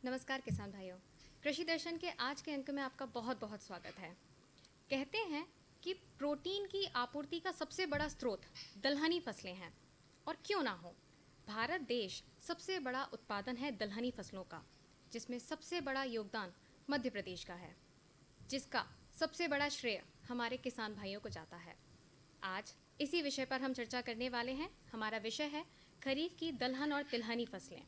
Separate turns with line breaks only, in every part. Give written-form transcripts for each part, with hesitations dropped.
नमस्कार किसान भाइयों। कृषि दर्शन के आज के अंक में आपका बहुत बहुत स्वागत है। कहते हैं कि प्रोटीन की आपूर्ति का सबसे बड़ा स्रोत दलहनी फसलें हैं। और क्यों ना हो, भारत देश सबसे बड़ा उत्पादन है दलहनी फसलों का, जिसमें सबसे बड़ा योगदान मध्य प्रदेश का है, जिसका सबसे बड़ा श्रेय हमारे किसान भाइयों को जाता है। आज इसी विषय पर हम चर्चा करने वाले हैं। हमारा विषय है खरीफ की दलहन और तिलहनी फसलें।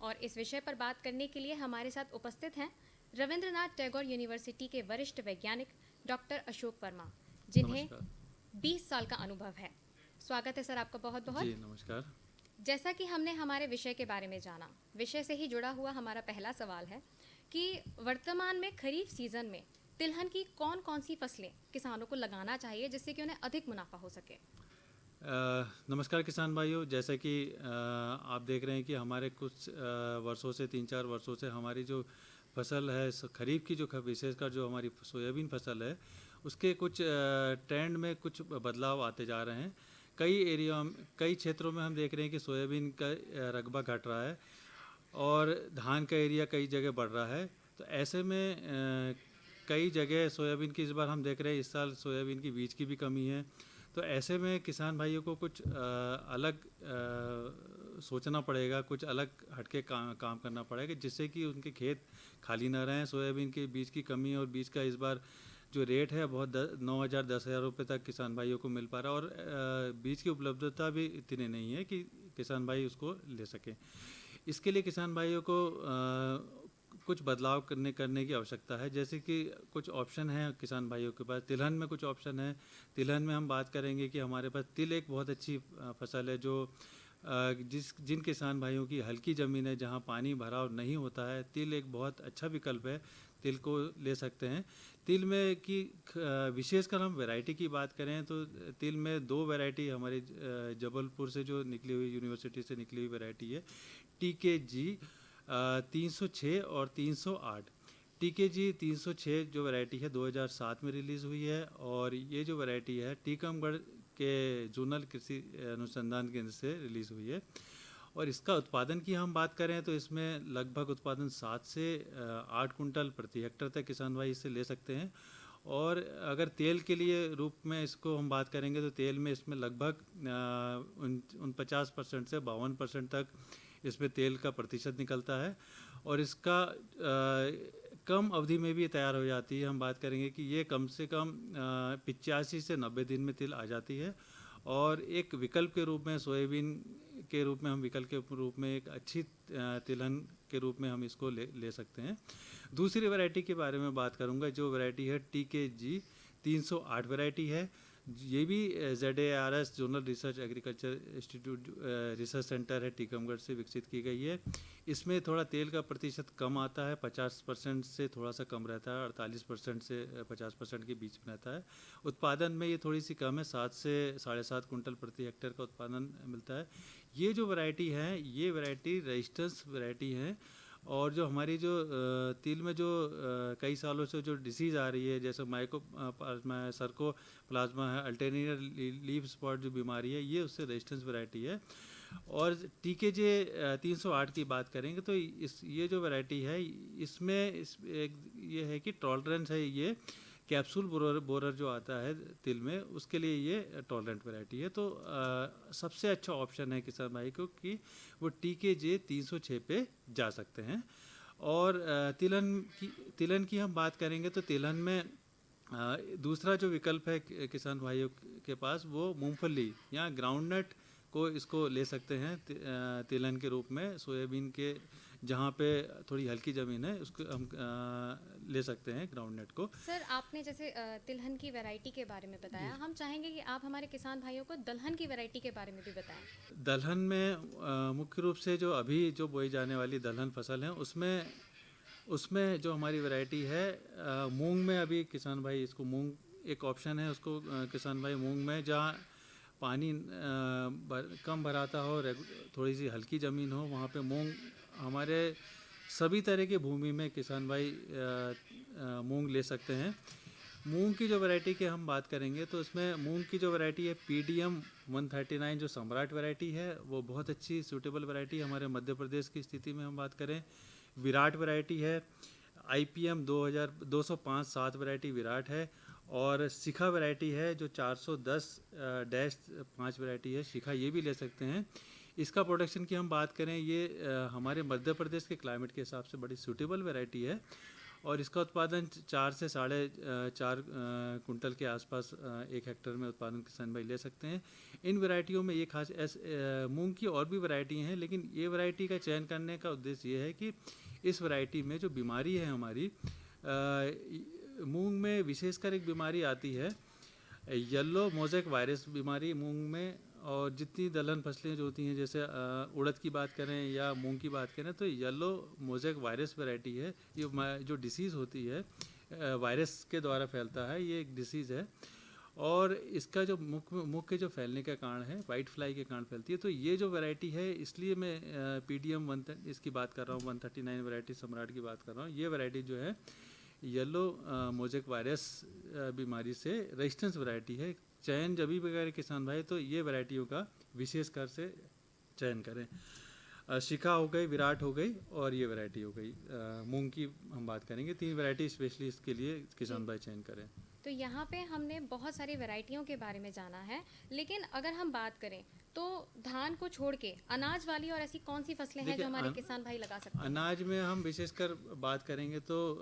और इस विषय पर बात करने के लिए हमारे साथ उपस्थित हैं रविंद्रनाथ टैगोर यूनिवर्सिटी के वरिष्ठ वैज्ञानिक डॉक्टर अशोक वर्मा, जिन्हें
नमस्कार।
20 साल का अनुभव है। स्वागत है सर आपका बहुत बहुत।
जी, नमस्कार।
जैसा कि हमने हमारे विषय के बारे में जाना, विषय से ही जुड़ा हुआ हमारा पहला सवाल है कि वर्तमान में खरीफ सीजन में तिलहन की कौन कौन सी फसलें किसानों को लगाना चाहिए जिससे कि उन्हें अधिक मुनाफा हो सके।
नमस्कार किसान भाइयों, जैसा कि आप देख रहे हैं कि हमारे कुछ वर्षों से 3-4 वर्षों से हमारी जो फसल है खरीफ की, जो विशेषकर जो हमारी सोयाबीन फसल है, उसके कुछ ट्रेंड में कुछ बदलाव आते जा रहे हैं। कई क्षेत्रों में हम देख रहे हैं कि सोयाबीन का रकबा घट रहा है और धान का एरिया कई जगह बढ़ रहा है। तो ऐसे में कई जगह सोयाबीन की इस बार हम देख रहे हैं, इस साल सोयाबीन की बीज की भी कमी है। तो ऐसे में किसान भाइयों को कुछ अलग सोचना पड़ेगा, कुछ अलग हटके काम करना पड़ेगा, जिससे कि उनके खेत खाली ना रहें। सोयाबीन के बीज की कमी और बीज का इस बार जो रेट है बहुत 9,000 10,000 रुपये तक किसान भाइयों को मिल पा रहा है और बीज की उपलब्धता भी इतनी नहीं है कि किसान भाई उसको ले सकें। इसके लिए किसान भाइयों को कुछ बदलाव करने की आवश्यकता है। जैसे कि कुछ ऑप्शन हैं किसान भाइयों के पास। तिलहन में कुछ ऑप्शन है। तिलहन में हम बात करेंगे कि हमारे पास तिल एक बहुत अच्छी फसल है, जो जिन किसान भाइयों की हल्की ज़मीन है, जहां पानी भराव नहीं होता है, तिल एक बहुत अच्छा विकल्प है। तिल को ले सकते हैं। तिल में की विशेषकर हम वैरायटी की बात करें तो तिल में 2 वैरायटी हमारे जबलपुर से जो निकली हुई, यूनिवर्सिटी से निकली हुई वैरायटी है, TKG 306 और 308। TKG 306 जो वैरायटी है 2007 में रिलीज़ हुई है और ये जो वैरायटी है टीकमगढ़ के जूनल कृषि अनुसंधान केंद्र से रिलीज़ हुई है। और इसका उत्पादन की हम बात करें तो इसमें लगभग उत्पादन 7 से 8 कुंटल प्रति हेक्टर तक किसान भाई इससे ले सकते हैं। और अगर तेल के लिए रूप में इसको हम बात करेंगे तो तेल में इसमें लगभग 49% से 52% तक इसमें तेल का प्रतिशत निकलता है और इसका कम अवधि में भी तैयार हो जाती है। हम बात करेंगे कि ये कम से कम 85 से 90 दिन में तिल आ जाती है और एक विकल्प के रूप में, सोयाबीन के रूप में, हम विकल्प के रूप में एक अच्छी तिलहन के रूप में हम इसको ले सकते हैं। दूसरी वैरायटी के बारे में बात करूंगा, जो वैरायटी है TKG 308 वैरायटी है। ये भी ZARS zonal research agriculture institute research centre है, टीकमगढ़ से विकसित की गई है। इसमें थोड़ा तेल का प्रतिशत कम आता है, 50% से थोड़ा सा कम रहता है, 48% से 50% के बीच में रहता है। उत्पादन में ये थोड़ी सी कम है, 7 से 7.5 कुंटल प्रति हेक्टेयर का उत्पादन मिलता है। ये जो वैरायटी है, ये वैरायटी रेजिस्टेंस वैरायटी है और जो हमारी जो तिल में जो कई सालों से जो डिसीज़ आ रही है, जैसे माइको प्लाज्मा है, सर्को प्लाज्मा है, अल्टरनेटर लीफ स्पॉट जो बीमारी है, ये उससे रेजिस्टेंस वैरायटी है। और TKG 308 की बात करेंगे तो ये जो वैरायटी है, इसमें ये है कि टॉलरेंस है, ये कैप्सूल बोरर जो आता है तिल में, उसके लिए ये टॉलरेंट वैरायटी है। तो सबसे अच्छा ऑप्शन है किसान भाई को कि वो TKG 306 पे जा सकते हैं। और तिलहन की हम बात करेंगे तो तिलहन में दूसरा जो विकल्प है किसान भाइयों के पास, वो मूंगफली या ग्राउंडनट को इसको ले सकते हैं तिलहन के रूप में। सोयाबीन के जहाँ पे थोड़ी हल्की ज़मीन है, उसको हम ले सकते हैं ग्राउंडनट को।
सर आपने जैसे तिलहन की वैरायटी के बारे में बताया, हम चाहेंगे कि आप हमारे किसान भाइयों को दलहन की वैरायटी के बारे में भी बताएं।
दलहन में मुख्य रूप से जो अभी जो बोई जाने वाली दलहन फसल है, उसमें उसमें जो हमारी वैरायटी है मूंग में, अभी किसान भाई इसको मूंग एक ऑप्शन है, उसको किसान भाई मूंग में जहाँ पानी कम भराता हो, थोड़ी सी हल्की ज़मीन हो, वहाँ पे मूंग हमारे सभी तरह की भूमि में किसान भाई मूंग ले सकते हैं। मूंग की जो वैरायटी की हम बात करेंगे तो इसमें मूंग की जो वैरायटी है PDM 139 जो सम्राट वैरायटी है, वो बहुत अच्छी सूटेबल वैरायटी हमारे मध्य प्रदेश की स्थिति में हम बात करें। विराट वैरायटी है, IPM 2205-7 वैरायटी विराट है, और शिखा वैरायटी है जो 410-5 वैरायटी है शिखा, ये भी ले सकते हैं। इसका प्रोडक्शन की हम बात करें, ये हमारे मध्य प्रदेश के क्लाइमेट के हिसाब से बड़ी सूटेबल वैरायटी है, और इसका उत्पादन 4 से 4.5 कुंटल के आसपास 1 हेक्टेयर में उत्पादन किसान भाई ले सकते हैं। इन वैरायटियों में ये खास मूंग की और भी वैरायटी हैं, लेकिन ये वैरायटी का चयन करने का उद्देश्य ये है कि इस वैरायटी में जो बीमारी है हमारी मूंग में विशेषकर एक बीमारी आती है येलो मोज़ेक वायरस बीमारी मूंग में, और जितनी दलहन फसलें जो होती हैं जैसे उड़द की बात करें या मूंग की बात करें तो येलो मोज़ेक वायरस वैरायटी है। ये जो डिसीज़ होती है वायरस के द्वारा फैलता है, ये एक डिसीज़ है, और इसका जो मुख्य जो फैलने का कारण है वाइट फ्लाई के कारण फैलती है। तो ये जो वैरायटी है, इसलिए मैं PDM इसकी बात कर रहा हूँ, 139 वैरायटी सम्राट की बात कर रहा हूँ। ये वैरायटी जो है येलो मोज़ेक वायरस बीमारी से रेजिस्टेंस वैरायटी है। चयन जब भी करें किसान भाई तो ये वैरायटियों का विशेषकर से चयन करें। शिखा हो गई, विराट हो गई, और ये वैरायटी हो गई मूंग की हम बात करेंगे। 3 वैरायटी स्पेशली इसके लिए किसान भाई चयन करें।
तो यहाँ पे हमने बहुत सारी वैरायटियों के बारे में जाना है, लेकिन अगर हम बात करें तो धान को छोड़ के अनाज वाली और ऐसी कौन सी फसलें हैं जो हमारे किसान भाई लगा सकते हैं?
अनाज में हम विशेषकर बात करेंगे तो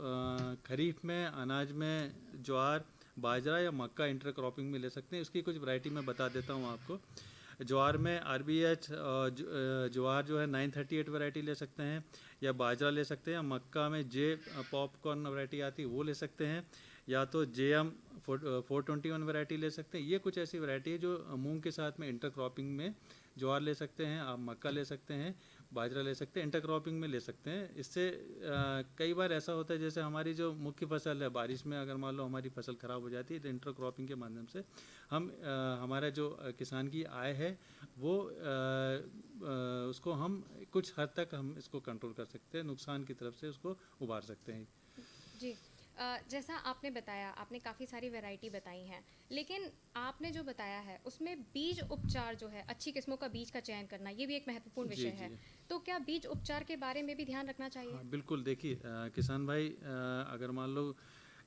खरीफ में अनाज में ज्वार, बाजरा या मक्का इंटर क्रॉपिंग में ले सकते हैं। इसकी कुछ वैरायटी मैं बता देता हूँ आपको। ज्वार में RBH ज्वार जो है 938 वैरायटी ले सकते हैं, या बाजरा ले सकते हैं। मक्का में J पॉपकॉर्न वैरायटी आती है वो ले सकते हैं, या तो JM 421 वैरायटी ले सकते हैं। ये कुछ ऐसी वैरायटी है जो मूंग के साथ में इंटर क्रॉपिंग में ज्वार ले सकते हैं, आप मक्का ले सकते हैं, बाजरा ले सकते हैं, इंटर क्रॉपिंग में ले सकते हैं। इससे कई बार ऐसा होता है जैसे हमारी जो मुख्य फसल है बारिश में अगर मान लो हमारी फसल ख़राब हो जाती है तो इंटर क्रॉपिंग के माध्यम से हम हमारा जो किसान की आय है वो उसको हम कुछ हद तक हम इसको कंट्रोल कर सकते हैं, नुकसान की तरफ से उसको उबार सकते हैं।
जी, जैसा आपने बताया, आपने काफ़ी सारी वैरायटी बताई हैं, लेकिन आपने जो बताया है उसमें बीज उपचार जो है, अच्छी किस्मों का बीज का चयन करना, ये भी एक महत्वपूर्ण विषय है। तो क्या बीज उपचार के बारे में भी ध्यान रखना चाहिए?
हाँ, बिल्कुल। देखिए किसान भाई अगर मान लो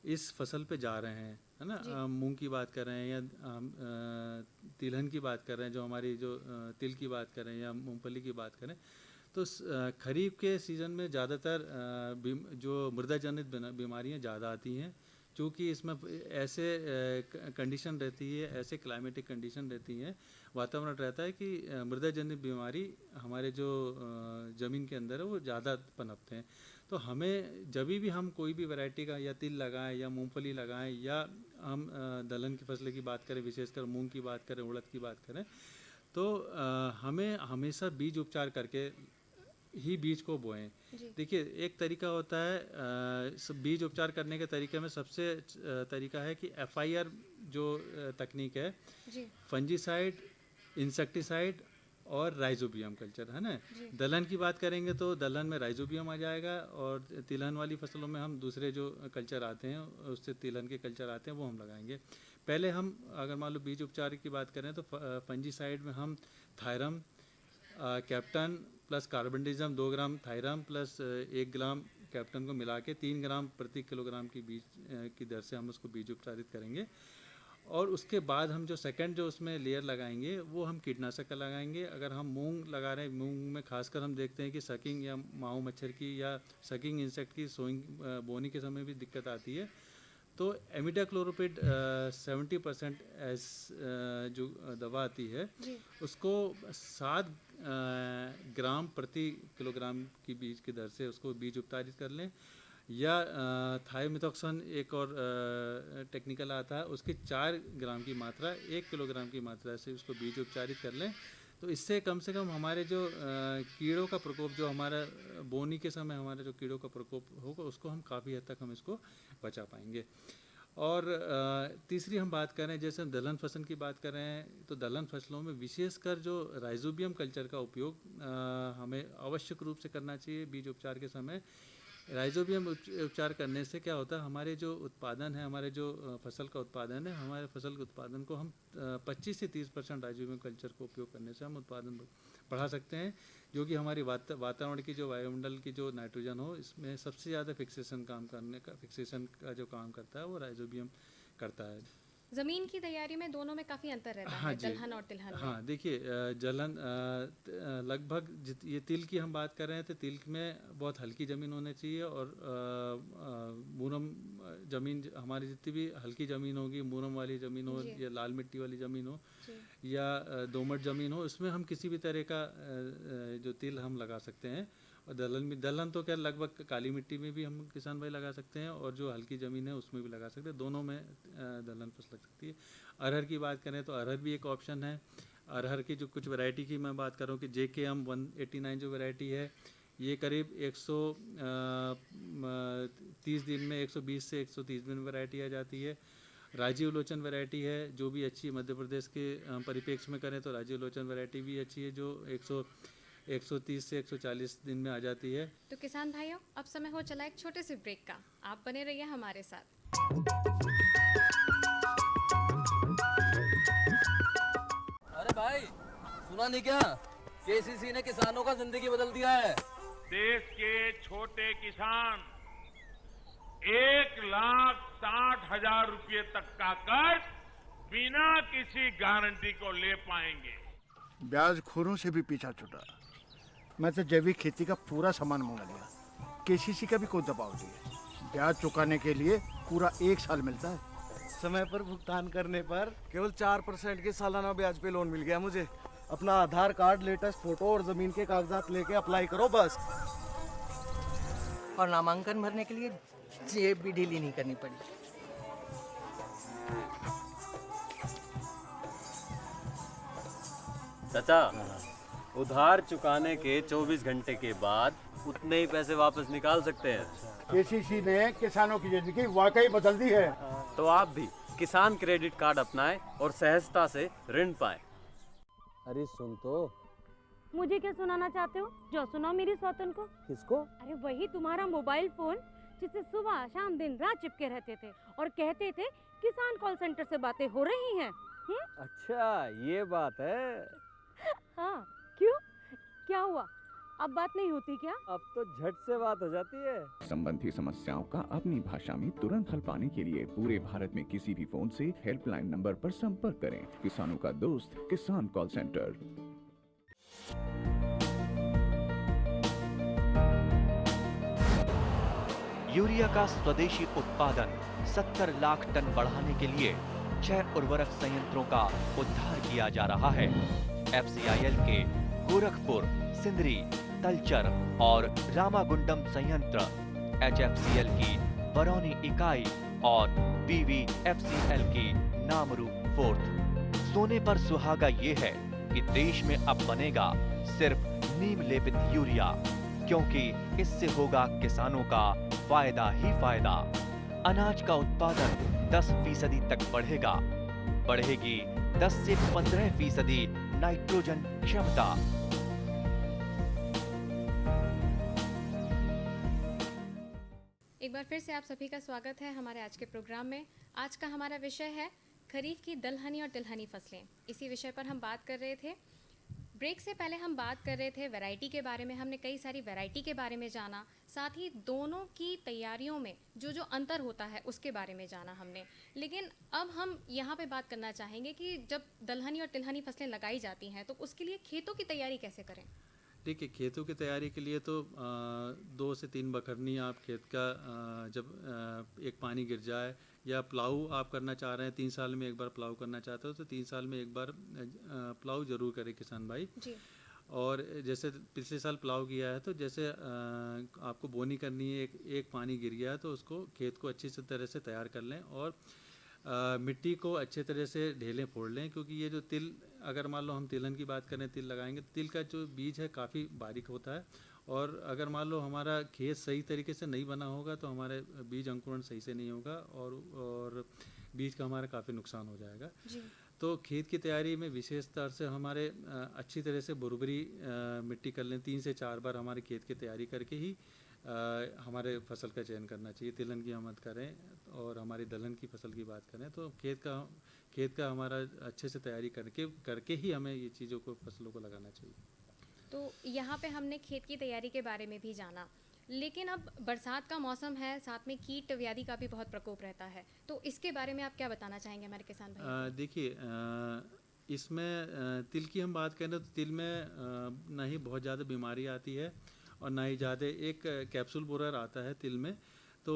इस फसल पे जा रहे हैं, है ना, मूंग की बात कर रहे हैं या तिलहन की बात कर रहे हैं, जो हमारी जो तिल की बात कर रहे हैं या मूंगफली की बात करें, तो खरीफ के सीज़न में ज़्यादातर जो मृदा जनित बीमारियां ज़्यादा आती हैं, क्योंकि इसमें ऐसे कंडीशन रहती है, ऐसे क्लाइमेटिक कंडीशन रहती हैं, वातावरण रहता है कि मृदा जनित बीमारी हमारे जो ज़मीन के अंदर है वो ज़्यादा पनपते हैं। तो हमें जब भी हम कोई भी वैरायटी का या तिल लगाएं या मूंगफली लगाएं या हम दलहन की फसलें की बात करें, विशेषकर मूंग की बात करें, उड़द की बात करें, तो हमें हमेशा बीज उपचार करके ही बीज को बोएं। देखिए एक तरीका होता है बीज उपचार करने के तरीके में, सबसे तरीका है कि FIR जो तकनीक है, फंजीसाइड, इंसेक्टिसाइड और राइजोबियम कल्चर, है ना। दलहन की बात करेंगे तो दलहन में राइजोबियम आ जाएगा, और तिलहन वाली फसलों में हम दूसरे जो कल्चर आते हैं उससे तिलहन के कल्चर आते हैं वो हम लगाएंगे। पहले हम अगर मान लो बीज उपचार की बात करें तो फंजीसाइड में हम थायरम कैप्टन प्लस कार्बेंडिज्म 2 ग्राम थायरम प्लस 1 ग्राम कैप्टन को मिला के 3 ग्राम प्रति किलोग्राम की बीज की दर से हम उसको बीज उपचारित करेंगे। और उसके बाद हम जो सेकंड जो उसमें लेयर लगाएंगे वो हम कीटनाशक का लगाएंगे। अगर हम मूंग लगा रहे हैं, मूंग में खासकर हम देखते हैं कि सकिंग या माऊ मच्छर की या सकिंग इंसेक्ट की सोइंग बोनी के समय भी दिक्कत आती है, तो एमिडाक्लोरोपिड 70% जो दवा आती है उसको 7 ग्राम प्रति किलोग्राम की बीज की दर से उसको बीज उपचारित कर लें, या थायोमिथॉक्सन एक और टेक्निकल आता है, उसकी 4 ग्राम की मात्रा 1 किलोग्राम की मात्रा से उसको बीज उपचारित कर लें। तो इससे कम से कम हमारे जो कीड़ों का प्रकोप, जो हमारा बोनी के समय हमारा जो कीड़ों का प्रकोप होगा उसको हम काफ़ी हद तक हम इसको बचा पाएंगे। और तीसरी हम बात करें, जैसे हम दलहन फसल की बात कर रहे हैं, तो दलहन फसलों में विशेषकर जो राइजोबियम कल्चर का उपयोग हमें आवश्यक रूप से करना चाहिए बीज उपचार के समय। राइजोबियम उपचार करने से क्या होता है, हमारे जो उत्पादन है, हमारे जो फसल का उत्पादन है, हमारे फसल के उत्पादन को हम 25 से 30% राइजोबियम कल्चर को उपयोग करने से हम उत्पादन बढ़ा सकते हैं, जो कि हमारी वातावरण की जो वायुमंडल की जो नाइट्रोजन हो, इसमें सबसे ज़्यादा फिक्सेशन का जो काम करता है वो राइजोबियम करता है।
ज़मीन की तैयारी में दोनों में काफ़ी अंतर रहता
हाँ
है,
जी।
दलहन और तिलहन में।
हाँ देखिए, जलन लगभग ये तिल की हम बात कर रहे हैं तो तिल में बहुत हल्की ज़मीन होनी चाहिए, और मूरम ज़मीन हमारी जितनी भी हल्की ज़मीन होगी, मूरम वाली ज़मीन हो
जी।
या लाल मिट्टी वाली ज़मीन हो
जी।
या दोमट ज़मीन हो, इसमें हम किसी भी तरह का जो तिल हम लगा सकते हैं। और दलहन तो क्या लगभग काली मिट्टी में भी हम किसान भाई लगा सकते हैं, और जो हल्की ज़मीन है उसमें भी लगा सकते हैं, दोनों में दलहन फसल लग सकती है। अरहर की बात करें तो अरहर भी एक ऑप्शन है। अरहर की जो कुछ वैरायटी की मैं बात करूँ कि JKM 189 जो वैरायटी है, ये करीब 130 दिन में 120 से 130 दिन में वैरायटी आ जाती है। राजीव लोचन वैरायटी है जो भी अच्छी है, मध्य प्रदेश के परिप्रेक्ष्य में करें तो राजीव लोचन वैरायटी भी अच्छी है, जो 130 से 140 दिन में आ जाती है।
तो किसान भाइयों, अब समय हो चला एक छोटे से ब्रेक का। आप बने रहिए हमारे साथ।
अरे भाई, सुना नहीं क्या? KCC ने किसानों का जिंदगी बदल दिया है।
देश के छोटे किसान 1,60,000 रुपए तक का कर्ज बिना किसी गारंटी को ले पाएंगे।
ब्याज खोरों से भी पीछा छुटा। मैं तो जैविक खेती का पूरा सामान मंगा लिया। KCC का भी कोई दबाव नहीं है। ब्याज चुकाने के लिए पूरा 1 साल मिलता है।
समय पर भुगतान करने पर केवल 4% के सालाना ब्याज पे लोन मिल गया मुझे। अपना आधार कार्ड, लेटेस्ट फोटो और जमीन के कागजात लेके अप्लाई करो बस।
और नामांकन भरने के लिए जेब भी ढीली नहीं करनी पड़ी।
चाचा, उधार चुकाने के 24 घंटे के बाद उतने ही पैसे वापस निकाल सकते हैं।
KCC ने किसानों की जिंदगी वाकई बदल दी है।
तो आप भी किसान क्रेडिट कार्ड अपनाएं और सहजता से ऋण पाएं।
अरे सुन तो।
मुझे क्या सुनाना चाहते हो? जो सुनाओ मेरी सौतन को।
किसको?
अरे वही तुम्हारा मोबाइल फोन जिससे सुबह शाम दिन रात चिपके रहते थे और कहते थे किसान कॉल सेंटर से बातें हो रही हैं।
अच्छा, ये बात है।
हाँ, क्यों? क्या हुआ? अब बात नहीं होती क्या?
अब तो झट से बात हो जाती है।
संबंधी समस्याओं का अपनी भाषा में तुरंत हल पाने के लिए पूरे भारत में किसी भी फोन से हेल्पलाइन नंबर पर संपर्क करें। किसानों का दोस्त किसान कॉल सेंटर।
यूरिया का स्वदेशी उत्पादन 70 लाख टन बढ़ाने के लिए 6 उर्वरक संयंत्रों का उद्धार किया जा रहा है। FCIL के गोरखपुर, सिंदरी, तलचर और रामागुंडम संयंत्र, HFCL की बरौनी इकाई और BVFCL की नामरू फोर्थ। सोने पर सुहागा ये है कि देश में अब बनेगा सिर्फ नीम लेपित यूरिया, क्योंकि इससे होगा किसानों का फायदा ही फायदा। अनाज का उत्पादन 10% तक बढ़ेगा। बढ़ेगी 10 से 15% नाइट्रोजन क्षमता।
एक बार फिर से आप सभी का स्वागत है हमारे आज के प्रोग्राम में। आज का हमारा विषय है खरीफ की दलहनी और तिलहनी फसलें। इसी विषय पर हम बात कर रहे थे। ब्रेक से पहले हम बात कर रहे थे वैरायटी के बारे में। हमने कई सारी वैरायटी के बारे में जाना, साथ ही दोनों की तैयारियों में जो जो अंतर होता है उसके बारे में जाना हमने। लेकिन अब हम यहाँ पे बात करना चाहेंगे कि जब दलहनी और तिलहनी फसलें लगाई जाती हैं तो उसके लिए खेतों की तैयारी कैसे करें।
देखिए, खेतों की तैयारी के लिए तो 2 से 3 बखरनी आप खेत का जब एक पानी गिर जाए, या प्लाऊ आप करना चाह रहे हैं, 3 साल में एक बार प्लाऊ करना चाहते हो तो 3 साल में एक बार प्लाऊ जरूर करें किसान भाई
जी।
और जैसे पिछले साल प्लाऊ किया है तो जैसे आपको बोनी करनी है, एक पानी गिर गया है तो उसको खेत को अच्छी तरह से तैयार कर लें और मिट्टी को अच्छे तरह से ढेलें फोड़ लें, क्योंकि ये जो तिल, अगर मान लो हम तिलहन की बात करें, तिल लगाएंगे, तिल का जो बीज है काफ़ी बारीक होता है, और अगर मान लो हमारा खेत सही तरीके से नहीं बना होगा तो हमारे बीज अंकुरण सही से नहीं होगा और बीज का हमारा काफ़ी नुकसान हो जाएगा
जी।
तो खेत की तैयारी में विशेष तौर से हमारे अच्छी तरह से बुरबरी मिट्टी कर लें। 3 से 4 बार हमारे खेत की तैयारी करके ही हमारे फसल का चयन करना चाहिए। तिलहन की हम बात करें और हमारी दलहन की फसल की बात करें तो खेत का हमारा अच्छे से तैयारी करके ही हमें ये चीज़ों को फसलों को लगाना चाहिए।
तो यहाँ पे हमने खेत की तैयारी के बारे में भी जाना, लेकिन अब बरसात का मौसम है, साथ में कीट व्याधि का भी बहुत प्रकोप रहता है, तो इसके बारे में आप क्या बताना चाहेंगे हमारे किसान भाई?
देखिए, इसमें तिल की हम बात करें तो तिल में ना ही बहुत ज़्यादा बीमारी आती है और ना ही ज़्यादा एक कैप्सूल बोरर आता है तिल में। तो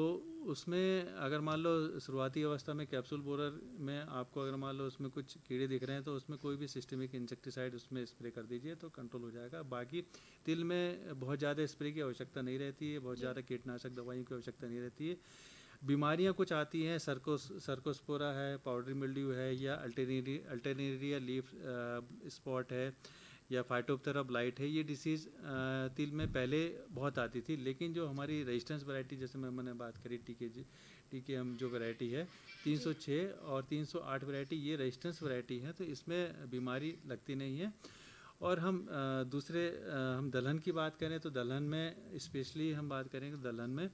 उसमें अगर मान लो शुरुआती अवस्था में कैप्सूल बोरर में आपको अगर मान लो उसमें कुछ कीड़े दिख रहे हैं तो उसमें कोई भी सिस्टमिक इंसेक्टिसाइड उसमें स्प्रे कर दीजिए तो कंट्रोल हो जाएगा। बाकी तिल में बहुत ज़्यादा स्प्रे की आवश्यकता नहीं रहती है, बहुत ज़्यादा कीटनाशक दवाइयों की आवश्यकता नहीं रहती है। बीमारियां कुछ आती हैं, सर्कोस्पोरा है, पाउडरी मिल्ड्यू है, या अल्टरनेरिया लीफ स्पॉट है, या फाइटोप्थेरा ब्लाइट है। ये डिसीज़ तिल में पहले बहुत आती थी, लेकिन जो हमारी रेजिस्टेंस वैरायटी, जैसे मैंने बात करी टीके हम जो वैरायटी है 306 और 308 वैरायटी, ये रेजिस्टेंस वैरायटी है, तो इसमें बीमारी लगती नहीं है। और हम हम दलहन की बात करें तो दलहन में स्पेशली हम बात करेंगे, दलहन में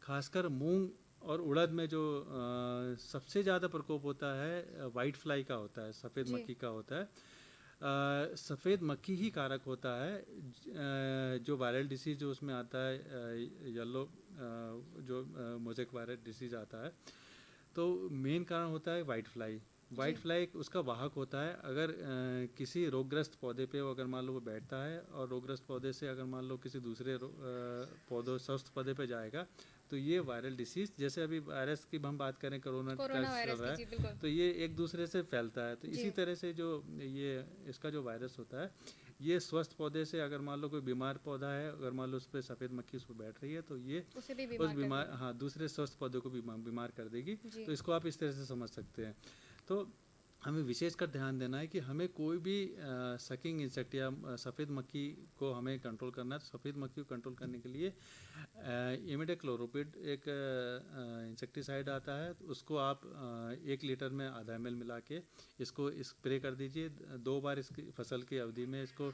खासकर मूंग और उड़द में जो सबसे ज़्यादा प्रकोप होता है वाइट फ्लाई का होता है, सफ़ेद मक्खी का होता है। सफ़ेद मक्खी ही कारक होता है जो वायरल डिसीज़ जो उसमें आता है, येलो जो मोज़ेक वायरल डिसीज़ आता है, तो मेन कारण होता है वाइट फ्लाई। वाइट फ्लाई उसका वाहक होता है। अगर किसी रोगग्रस्त पौधे पे अगर मान लो वो बैठता है और रोगग्रस्त पौधे से अगर मान लो किसी दूसरे पौधों स्वस्थ पौधे पे जाएगा तो ये वायरल डिसीज़, जैसे अभी वायरस की हम बात करें, कोरोना वायरस चल रहा है, तो ये एक दूसरे से फैलता है। तो इसी तरह से जो ये इसका जो वायरस होता है, ये स्वस्थ पौधे से अगर मान लो कोई बीमार पौधा है, अगर मान लो उस पर सफ़ेद मक्खी उस पर बैठ रही है तो ये उस बीमार दूसरे स्वस्थ पौधे को बीमार कर देगी। तो इसको आप इस तरह से समझ सकते हैं। तो हमें विशेषकर ध्यान देना है कि हमें कोई भी सकिंग इंसेक्ट या सफ़ेद मक्खी को हमें कंट्रोल करना है। तो सफ़ेद मक्खी को कंट्रोल करने के लिए इमिडाक्लोप्रिड एक इंसेक्टिसाइड आता है, तो उसको आप 1 लीटर में आधा ml मिला के इसको स्प्रे कर दीजिए 2 बार इसकी फसल की अवधि में। इसको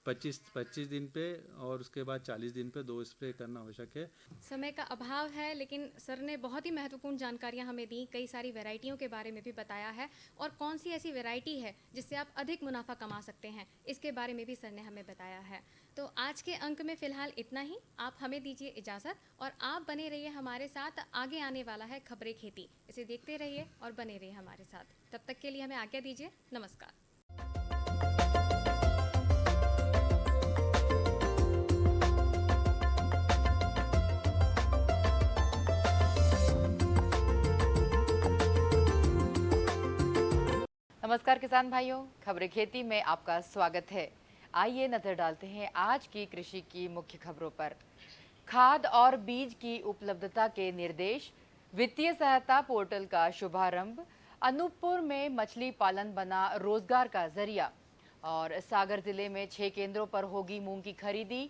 25 दिन पे और उसके बाद 40 दिन पे 2 स्प्रे करना आवश्यक है।
समय का अभाव है, लेकिन सर ने बहुत ही महत्वपूर्ण जानकारियां हमें दी, कई सारी वैरायटियों के बारे में भी बताया है और कौन सी ऐसी वैरायटी है जिससे आप अधिक मुनाफा कमा सकते हैं, इसके बारे में भी सर ने हमें बताया है। तो आज के अंक में फ़िलहाल इतना ही। आप हमें दीजिए इजाज़त और आप बने रहिए हमारे साथ। आगे आने वाला है खबरें खेती, इसे देखते रहिए और बने रहिए हमारे साथ। तब तक के लिए हमें आज्ञा दीजिए। नमस्कार।
नमस्कार किसान भाइयों, खबरें खेती में आपका स्वागत है। आइए नजर डालते हैं आज की कृषि की मुख्य खबरों पर। खाद और बीज की उपलब्धता के निर्देश, वित्तीय सहायता पोर्टल का शुभारंभ, अनूपपुर में मछली पालन बना रोजगार का जरिया और सागर जिले में 6 केंद्रों पर होगी मूंग की खरीदी।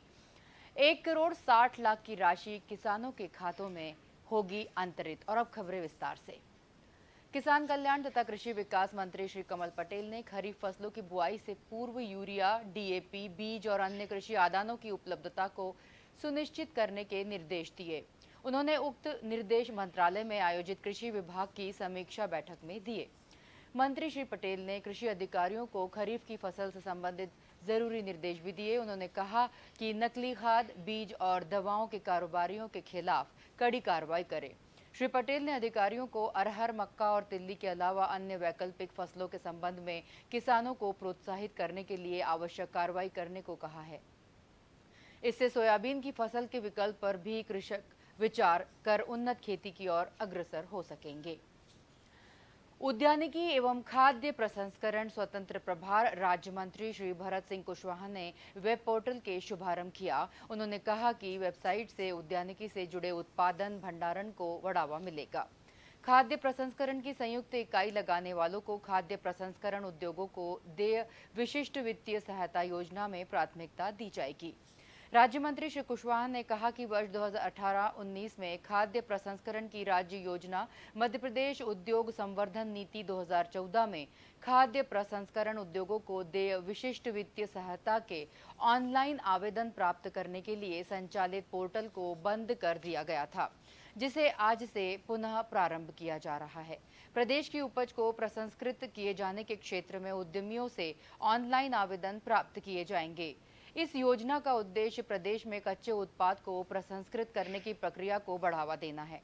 1 करोड़ 60 लाख की राशि किसानों के खातों में होगी अंतरित। और अब खबरें विस्तार से। किसान कल्याण तथा कृषि विकास मंत्री श्री कमल पटेल ने खरीफ फसलों की बुआई से पूर्व यूरिया, डीएपी, बीज और अन्य कृषि आदानों की उपलब्धता को सुनिश्चित करने के निर्देश दिए। उन्होंने उक्त निर्देश मंत्रालय में आयोजित कृषि विभाग की समीक्षा बैठक में दिए। मंत्री श्री पटेल ने कृषि अधिकारियों को खरीफ की फसल से संबंधित जरूरी निर्देश भी दिए। उन्होंने कहा कि नकली खाद, बीज और दवाओं के कारोबारियों के खिलाफ कड़ी कार्रवाई करें। श्री पटेल ने अधिकारियों को अरहर, मक्का और तिल्ली के अलावा अन्य वैकल्पिक फसलों के संबंध में किसानों को प्रोत्साहित करने के लिए आवश्यक कार्रवाई करने को कहा है। इससे सोयाबीन की फसल के विकल्प पर भी कृषक विचार कर उन्नत खेती की ओर अग्रसर हो सकेंगे। उद्यानिकी एवं खाद्य प्रसंस्करण स्वतंत्र प्रभार राज्य मंत्री श्री भरत सिंह कुशवाहा ने वेब पोर्टल के शुभारंभ किया। उन्होंने कहा कि वेबसाइट से उद्यानिकी से जुड़े उत्पादन भंडारण को बढ़ावा मिलेगा। खाद्य प्रसंस्करण की संयुक्त इकाई लगाने वालों को खाद्य प्रसंस्करण उद्योगों को देय विशिष्ट वित्तीय सहायता योजना में प्राथमिकता दी जाएगी। राज्य मंत्री श्री कुशवाहा ने कहा कि वर्ष 2018-19 में खाद्य प्रसंस्करण की राज्य योजना मध्य प्रदेश उद्योग संवर्धन नीति 2014 में खाद्य प्रसंस्करण उद्योगों को देय विशिष्ट वित्तीय सहायता के ऑनलाइन आवेदन प्राप्त करने के लिए संचालित पोर्टल को बंद कर दिया गया था, जिसे आज से पुनः प्रारंभ किया जा रहा है। प्रदेश की उपज को प्रसंस्कृत किए जाने के क्षेत्र में उद्यमियों से ऑनलाइन आवेदन प्राप्त किए जाएंगे। इस योजना का उद्देश्य प्रदेश में कच्चे उत्पाद को प्रसंस्कृत करने की प्रक्रिया को बढ़ावा देना है।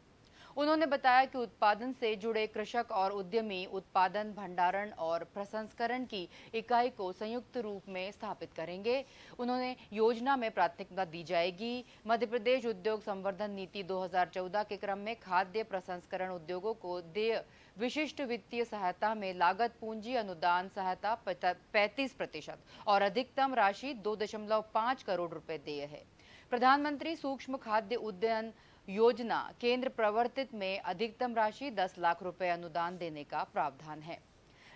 उन्होंने बताया कि उत्पादन से जुड़े कृषक और उद्यमी उत्पादन, भंडारण और प्रसंस्करण की इकाई को संयुक्त रूप में स्थापित करेंगे। उन्होंने योजना में प्राथमिकता दी जाएगी। मध्य प्रदेश उद्योग संवर्धन नीति 2014 के क्रम में खाद्य प्रसंस्करण उद्योगों को देय विशिष्ट वित्तीय सहायता में लागत पूंजी अनुदान सहायता 35% और अधिकतम राशि 2.5 करोड़ रुपए देय है। प्रधानमंत्री सूक्ष्म खाद्य उद्यान योजना केंद्र प्रवर्तित में अधिकतम राशि 10 लाख रुपए अनुदान देने का प्रावधान है।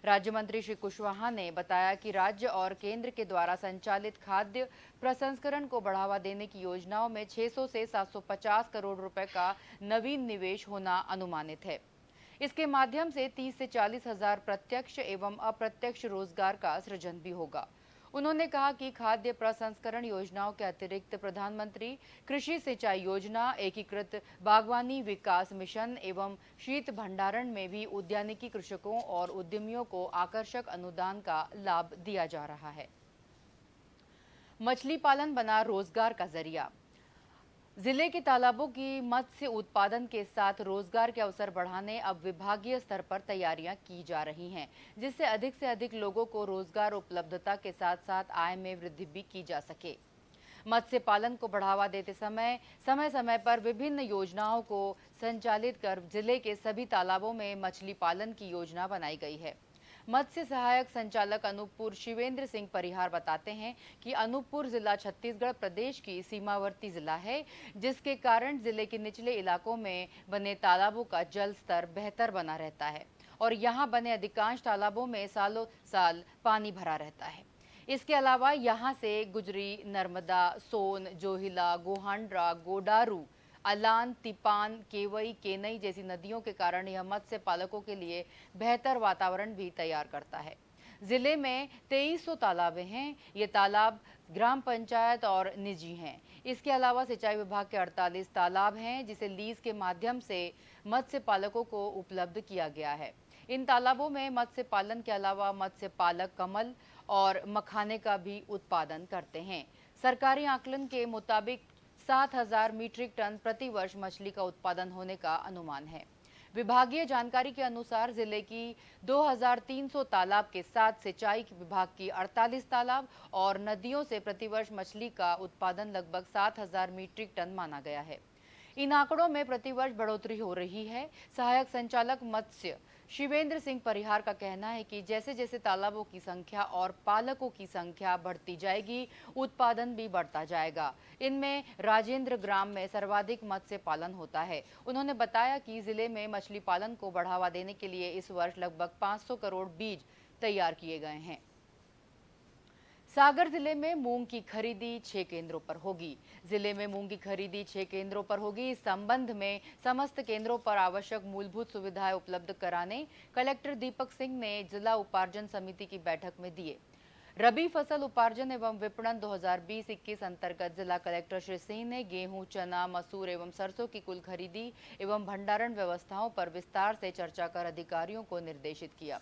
राज्य मंत्री श्री कुशवाहा ने बताया कि राज्य और केंद्र के द्वारा संचालित खाद्य प्रसंस्करण को बढ़ावा देने की योजनाओं में 600 से 750 करोड़ रुपए का नवीन निवेश होना अनुमानित है। इसके माध्यम से 30 से 40 हजार प्रत्यक्ष एवं अप्रत्यक्ष रोजगार का सृजन भी होगा। उन्होंने कहा कि खाद्य प्रसंस्करण योजनाओं के अतिरिक्त प्रधानमंत्री कृषि सिंचाई योजना, एकीकृत बागवानी विकास मिशन एवं शीत भंडारण में भी उद्यानिकी कृषकों और उद्यमियों को आकर्षक अनुदान का लाभ दिया जा रहा है। मछली पालन बना रोजगार का जरिया। जिले के तालाबों की मत्स्य उत्पादन के साथ रोजगार के अवसर बढ़ाने अब विभागीय स्तर पर तैयारियां की जा रही हैं, जिससे से अधिक लोगों को रोजगार उपलब्धता के साथ साथ आय में वृद्धि भी की जा सके। मत्स्य पालन को बढ़ावा देते समय समय पर विभिन्न योजनाओं को संचालित कर जिले के सभी तालाबों में मछली पालन की योजना बनाई गई है। मत्स्य सहायक संचालक अनूपपुर शिवेंद्र सिंह परिहार बताते हैं कि अनूपपुर जिला छत्तीसगढ़ प्रदेश की सीमावर्ती जिला है, जिसके कारण जिले के निचले इलाकों में बने तालाबों का जल स्तर बेहतर बना रहता है और यहां बने अधिकांश तालाबों में सालों साल पानी भरा रहता है। इसके अलावा यहां से गुजरी, नर्मदा, सोन, जोहिला, गोहांड्रा, गोडारू, अलान, तिपान, केवई, केनई जैसी नदियों के कारण यह मत्स्य पालकों के लिए बेहतर वातावरण भी तैयार करता है। जिले में 2300 तालाबें हैं। ये तालाब ग्राम पंचायत और निजी हैं। इसके अलावा सिंचाई विभाग के 48 तालाब हैं, जिसे लीज के माध्यम से मत्स्य पालकों को उपलब्ध किया गया है। इन तालाबों में मत्स्य पालन के अलावा मत्स्य पालक कमल और मखाने का भी उत्पादन करते हैं। सरकारी आकलन के मुताबिक 7000 मीट्रिक टन प्रति वर्ष मछली का उत्पादन होने का अनुमान है। विभागीय जानकारी के अनुसार जिले की 2300 तालाब के साथ सिंचाई विभाग की 48 तालाब और नदियों से प्रतिवर्ष मछली का उत्पादन लगभग 7000 मीट्रिक टन माना गया है। इन आंकड़ों में प्रतिवर्ष बढ़ोतरी हो रही है। सहायक संचालक मत्स्य शिवेंद्र सिंह परिहार का कहना है कि जैसे जैसे तालाबों की संख्या और पालकों की संख्या बढ़ती जाएगी, उत्पादन भी बढ़ता जाएगा। इनमें राजेंद्र ग्राम में सर्वाधिक मत्स्य पालन होता है। उन्होंने बताया कि जिले में मछली पालन को बढ़ावा देने के लिए इस वर्ष लगभग 500 करोड़ बीज तैयार किए गए हैं। सागर जिले में मूंग की खरीदी 6 केंद्रों पर होगी। जिले में मूंग की खरीदी 6 केंद्रों पर होगी। इस संबंध में समस्त केंद्रों पर आवश्यक मूलभूत सुविधाएं उपलब्ध कराने कलेक्टर दीपक सिंह ने जिला उपार्जन समिति की बैठक में दिए। रबी फसल उपार्जन एवं विपणन 2020-21 अंतर्गत जिला कलेक्टर श्री सिंह ने गेहूं, चना, मसूर एवं सरसों की कुल खरीदी एवं भंडारण व्यवस्थाओं पर विस्तार से चर्चा कर अधिकारियों को निर्देशित किया।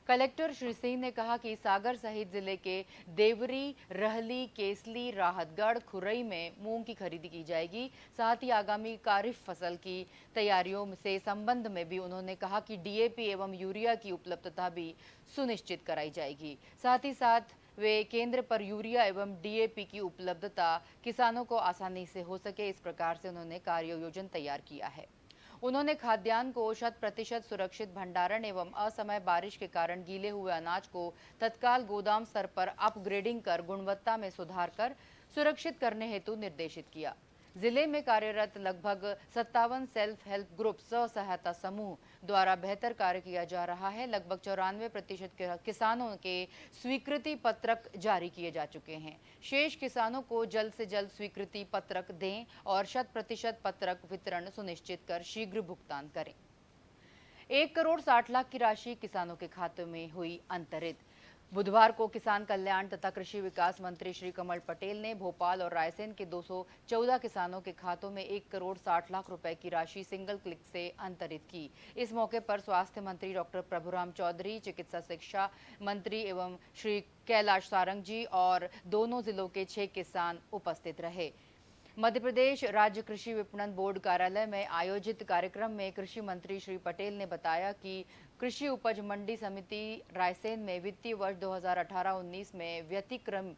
कलेक्टर श्री सिंह ने कहा कि सागर सहित जिले के देवरी, रहली, केसली, राहतगढ़, खुरई में मूंग की खरीदी की जाएगी। साथ ही आगामी खरीफ फसल की तैयारियों से संबंध में भी उन्होंने कहा कि डीएपी एवं यूरिया की उपलब्धता भी सुनिश्चित कराई जाएगी। साथ ही साथ वे केंद्र पर यूरिया एवं डीएपी की उपलब्धता किसानों को आसानी से हो सके, इस प्रकार से उन्होंने कार्य योजना तैयार किया है। उन्होंने खाद्यान्न को 100% सुरक्षित भंडारण एवं असमय बारिश के कारण गीले हुए अनाज को तत्काल गोदाम स्तर पर अपग्रेडिंग कर गुणवत्ता में सुधार कर सुरक्षित करने हेतु निर्देशित किया। जिले में कार्यरत लगभग 57 सेल्फ हेल्प ग्रुप स्व सहायता समूह द्वारा बेहतर कार्य किया जा रहा है। लगभग 94% किसानों के स्वीकृति पत्रक जारी किए जा चुके हैं। शेष किसानों को जल्द से जल्द स्वीकृति पत्रक दें और 100% पत्रक वितरण सुनिश्चित कर शीघ्र भुगतान करें। 1 करोड़ 60 लाख की राशि किसानों के खाते में हुई अंतरित। बुधवार को किसान कल्याण तथा कृषि विकास मंत्री श्री कमल पटेल ने भोपाल और रायसेन के 214 किसानों के खातों में 1 करोड़ 60 लाख रुपए की राशि सिंगल क्लिक से अंतरित की। इस मौके पर स्वास्थ्य मंत्री डॉक्टर प्रभुराम चौधरी, चिकित्सा शिक्षा मंत्री एवं श्री कैलाश सारंग जी और दोनों जिलों के 6 किसान उपस्थित रहे। मध्य प्रदेश राज्य कृषि विपणन बोर्ड कार्यालय में आयोजित कार्यक्रम में कृषि मंत्री श्री पटेल ने बताया कि कृषि उपज मंडी समिति रायसेन में वित्तीय वर्ष 2018-19 में व्यतिक्रम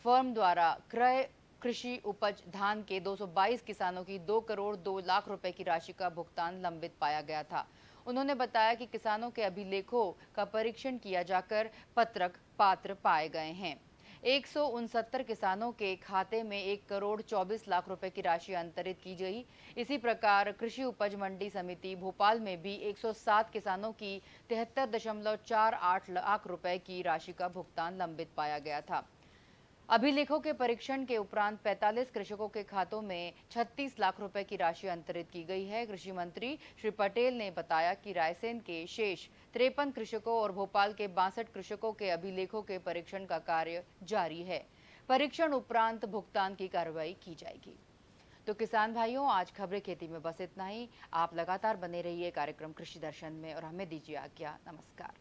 फर्म द्वारा क्रय कृषि उपज धान के 222 किसानों की 2 करोड़ 2 लाख रुपए की राशि का भुगतान लंबित पाया गया था। उन्होंने बताया कि किसानों के अभिलेखों का परीक्षण किया जाकर पत्रक पात्र पाए गए हैं। 169 किसानों के खाते में 1 करोड़ 24 लाख रुपए की राशि अंतरित की गई। इसी प्रकार कृषि उपज मंडी समिति भोपाल में भी 107 किसानों की 73.48 लाख रुपए की राशि का भुगतान लंबित पाया गया था। अभिलेखों के परीक्षण के उपरांत 45 कृषकों के खातों में 36 लाख रुपए की राशि अंतरित की गई है। कृषि मंत्री श्री पटेल ने बताया कि रायसेन के शेष 53 कृषकों और भोपाल के 62 कृषकों के अभिलेखों के परीक्षण का कार्य जारी है। परीक्षण उपरांत भुगतान की कार्रवाई की जाएगी। तो किसान भाइयों, आज खबरें खेती में बस इतना ही। आप लगातार बने रहिए कार्यक्रम कृषि दर्शन में और हमें दीजिए आज्ञा। नमस्कार।